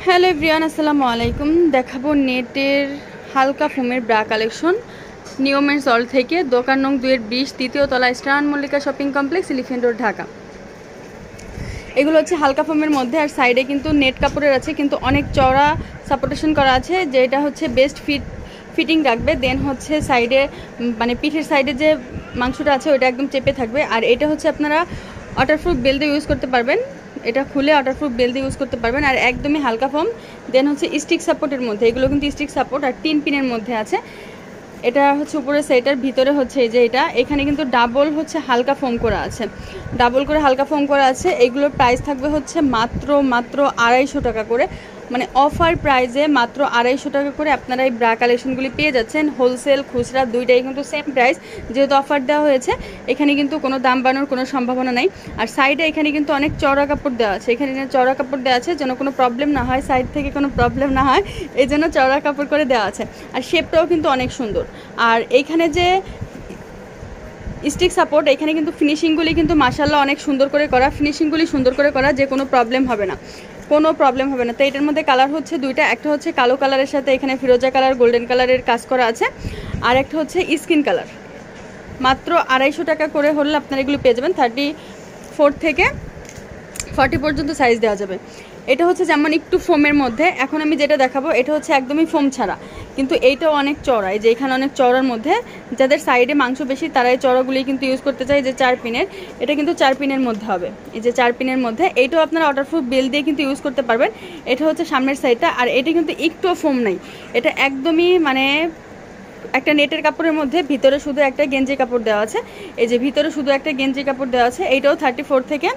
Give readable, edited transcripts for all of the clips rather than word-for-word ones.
Hello everyone, আসসালামু আলাইকুম। দেখাবো নেটের হালকা ফোমের ব্রা কালেকশন নিয়মের সল থেকে, দোকান নং 2-20, তৃতীয় তলা, star Mallika shopping complex, elephant road, Dhaka. এগুলো হচ্ছে হালকা ফোমের মধ্যে, আর সাইডে কিন্তু নেট কাপড়ের আছে, কিন্তু অনেক চওড়া সাপোর্টেশন করা আছে, যেটা হচ্ছে বেস্ট ফিটিং রাখবে। দেন হচ্ছে সাইডে মানে পিঠের সাইডে যে মাংসটা আছে ওইটা একদম চেপে থাকবে। আর এটা হচ্ছে আপনারা ওয়াটারপ্রুফ বেল দিয়ে ইউজ করতে পারবেন, এটা খুলে ওয়াটারপ্রুফ বেল দিয়ে ইউজ করতে পারবেন। আর একদমই হালকা ফোম। দেন হচ্ছে স্টিক সাপোর্টের মধ্যে, এগুলো কিন্তু স্টিক সাপোর্ট আর 3 পিনের মধ্যে আছে। এটা হচ্ছে উপরে সেটার ভিতরে হচ্ছে এই যে এটা, এখানে কিন্তু ডাবল হচ্ছে হালকা ফোম করা আছে, ডাবল করে হালকা ফোম করা আছে। এগুলোর প্রাইস থাকবে হচ্ছে মাত্র 250 টাকা করে, মানে অফার প্রাইসে মাত্র 250 টাকা করে আপনারা এই ব্রা কালেকশনগুলি পেয়ে যাচ্ছেন। হোলসেল খুচরা দুইটাই কিন্তু সেম প্রাইস, যেহেতু অফার দেওয়া হয়েছে এখানে কিন্তু কোনো দাম বাড়ানোর কোনো সম্ভাবনা নাই। আর সাইডে এখানে কিন্তু অনেক চওড়া কাপড় দেওয়া আছে, এখানে চওড়া কাপড় দেওয়া আছে যেন কোনো প্রবলেম না হয়, সাইড থেকে কোনো প্রবলেম না হয়, এই জন্য চওড়া কাপড় করে দেওয়া আছে। আর শেপটাও কিন্তু অনেক সুন্দর। আর এইখানে যে স্টিক সাপোর্ট, এখানে কিন্তু ফিনিশিংগুলি কিন্তু মাশাআল্লাহ অনেক সুন্দর করে করা, ফিনিশিংগুলি সুন্দর করে করা, যে কোনো প্রবলেম হবে না, কোনো প্রবলেম হবে না। তো এটার মধ্যে কালার হচ্ছে দুইটা, একটা হচ্ছে কালো কালারের সাথে এখানে ফিরোজা কালার গোল্ডেন কালারের কাজ করা আছে, আর একটা হচ্ছে স্কিন কালার। মাত্র 250 টাকা করে হলে আপনারা এগুলো পেয়ে যাবেন। 34 থেকে 40 পর্যন্ত সাইজ দেওয়া যাবে। এটা হচ্ছে যেমন একটু ফোমের মধ্যে, এখন আমি যেটা দেখাবো এটা হচ্ছে একদমই ফোম ছাড়া, কিন্তু এইটাও অনেক চওড়া, এই যে এখানে অনেক চওড়ার মধ্যে, যাদের সাইডে মাংস বেশি তারা এই চওড়াগুলি কিন্তু ইউজ করতে চায়। যে 4 পিনের, এটা কিন্তু 4 পিনের মধ্যে হবে, এই যে 4 পিনের মধ্যে। এইটাও আপনারা ওয়াটারপ্রুফ বেল দিয়ে কিন্তু ইউজ করতে পারবেন। এটা হচ্ছে সামনের সাইডটা, আর এটা কিন্তু একটুও ফোম নাই, এটা একদমই মানে একটা নেটের কাপড়ের মধ্যে ভিতরে শুধু একটা গেঞ্জি কাপড় দেওয়া আছে, এই যে ভিতরে শুধু একটা গেঞ্জি কাপড় দেওয়া আছে। এইটাও 34 থেকে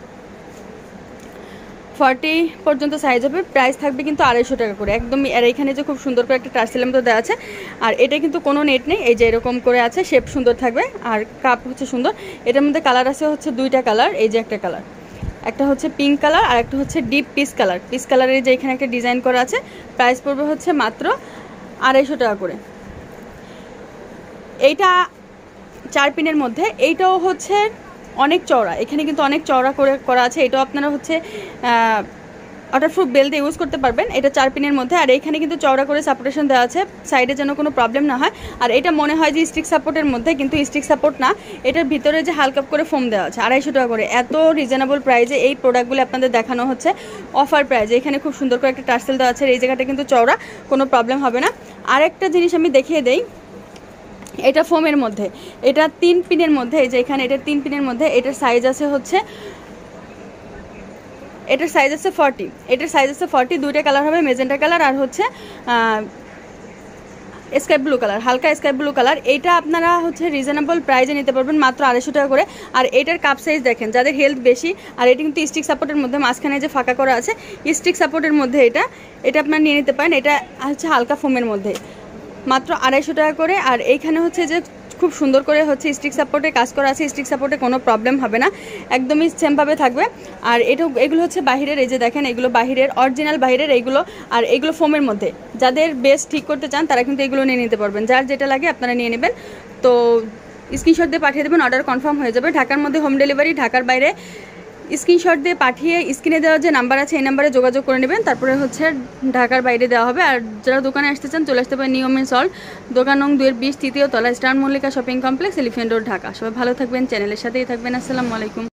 40 পর্যন্ত সাইজ হবে। প্রাইস থাকবে কিন্তু 250 টাকা করে একদমই। আর এখানে যে খুব সুন্দর করে একটা টার্সেলের মতো দেওয়া আছে, আর এটা কিন্তু কোনো নেট নেই, এই যে এরকম করে আছে, শেপ সুন্দর থাকবে আর কাপ হচ্ছে সুন্দর। এটার মধ্যে কালার আছে হচ্ছে দুইটা কালার, এই যে একটা কালার, একটা হচ্ছে পিঙ্ক কালার আর একটা হচ্ছে ডিপ পিস কালার। পিস কালারের যে এখানে একটা ডিজাইন করা আছে, প্রাইস পড়বে হচ্ছে মাত্র 250 টাকা করে। এইটা 4 পিনের মধ্যে, এইটাও হচ্ছে অনেক চওড়া, এখানে কিন্তু অনেক চওড়া করে করা আছে। এটাও আপনারা হচ্ছে ওয়াটারপ্রুফ বেল দিয়ে ইউজ করতে পারবেন। এটা 4 পিনের মধ্যে, আর এইখানে কিন্তু চওড়া করে সাপোর্টেশন দেওয়া আছে, সাইডে যেন কোনো প্রবলেম না হয়। আর এটা মনে হয় যে স্টিক সাপোর্টের মধ্যে, কিন্তু স্টিক সাপোর্ট না, এটার ভিতরে যে হালকা করে ফোম দেওয়া আছে। 250 টাকা করে, এত রিজনেবল প্রাইসে এই প্রোডাক্টগুলো আপনাদের দেখানো হচ্ছে অফার প্রাইসে। এখানে খুব সুন্দর করে একটা টার্সেল দেওয়া আছে, এই জায়গাটা কিন্তু চওড়া, কোনো প্রবলেম হবে না। আরেকটা জিনিস আমি দেখিয়ে দেই, এটা ফোমের মধ্যে, এটা 3 পিনের মধ্যে, এই যে এখানে এটা 3 পিনের মধ্যে, এটার সাইজ আছে হচ্ছে, এটার সাইজ আছে 40, এটার সাইজ আছে 40। দুইটা কালার হবে, মেজেন্টা কালার আর হচ্ছে স্কাই ব্লু কালার, হালকা স্কাই ব্লু কালার। এইটা আপনারা হচ্ছে রিজনেবল প্রাইসে নিতে পারবেন মাত্র 250 টাকা করে। আর এটার কাপ সাইজ দেখেন, যাদের হেলথ বেশি, আর এটা কিন্তু স্টিক সাপোর্টের মধ্যে, মাঝখানে যে ফাঁকা করা আছে স্টিক সাপোর্টের মধ্যে, এটা আপনারা নিয়ে নিতে পারেন। এটা হচ্ছে হালকা ফোমের মধ্যে, মাত্র 250 টাকা করে। আর এইখানে হচ্ছে যে খুব সুন্দর করে হচ্ছে স্টিক সাপোর্টে কাজ করা আছে, স্টিক সাপোর্টে কোনো প্রবলেম হবে না, একদমই সেমভাবে থাকবে। আর এগুলো হচ্ছে বাহিরের, এই যে দেখেন এগুলো বাহিরের, অরিজিনাল বাহিরের এইগুলো। আর এইগুলো ফোমের মধ্যে, যাদের বেস ঠিক করতে চান তারা কিন্তু এগুলো নিয়ে নিতে পারবেন, যার যেটা লাগে আপনারা নিয়ে নেবেন। তো স্ক্রিনশট দিয়ে পাঠিয়ে দেবেন, অর্ডার কনফার্ম হয়ে যাবে। ঢাকার মধ্যে হোম ডেলিভারি, ঢাকার বাইরে স্ক্রিনশট দিয়ে পাঠিয়ে স্ক্রিনে দেওয়া যে নাম্বার আছে এই নাম্বারে যোগাযোগ করে নেবেন, তারপরে হচ্ছে ঢাকার বাইরে দেওয়া হবে। আর যারা দোকানে আসতে চান চলে আসতে পারেন নিয়মের সল্ট, দোকান নং 2-20, তৃতীয় তলা, star Mallika shopping complex, elephant road, Dhaka. সবাই ভালো থাকবেন, চ্যানেলের সাথেই থাকবেন। আসসালামু আলাইকুম।